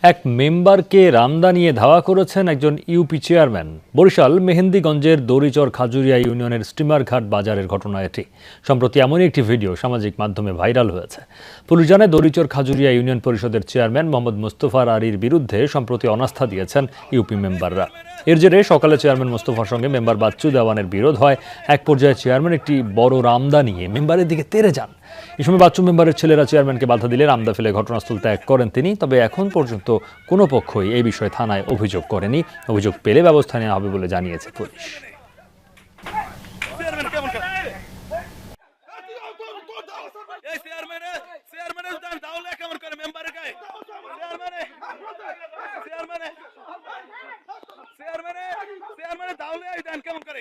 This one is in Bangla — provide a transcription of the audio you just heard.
এক মেম্বারকে রামদা নিয়ে ধাওয়া করেছেন একজন ইউপি চেয়ারম্যান। বরিশাল মেহেন্দিগঞ্জের দড়িচর খাজুরিয়া ইউনিয়নের স্টিমারঘাট বাজারের ঘটনা এটি। সম্প্রতি এমনই একটি ভিডিও সামাজিক মাধ্যমে ভাইরাল হয়েছে। পুলিশ জানায়, দড়িচর খাজুরিয়া ইউনিয়ন পরিষদের চেয়ারম্যান মোহাম্মদ মোস্তফা আলীর বিরুদ্ধে সম্প্রতি অনাস্থা দিয়েছেন ইউপি মেম্বাররা। এর জেরে সকালে চেয়ারম্যান মোস্তফার সঙ্গে মেম্বার বাচ্চু দেওয়ানের বিরোধ হয়। এক পর্যায়ে চেয়ারম্যান একটি বড় রামদা নিয়ে মেম্বারের দিকে তেড়ে যান। এই সময় বাচ্চু মেম্বারের ছেলেরা চেয়ারম্যানকে বাধা দিলে রামদা ফেলে ঘটনাস্থল ত্যাগ করেন তিনি। তবে এখন পর্যন্ত কোনো পক্ষই এই বিষয়ে থানায় অভিযোগ করেনি। অভিযোগ পেলে ব্যবস্থা নেওয়া হবে বলে জানিয়েছে পুলিশ। কেমন করে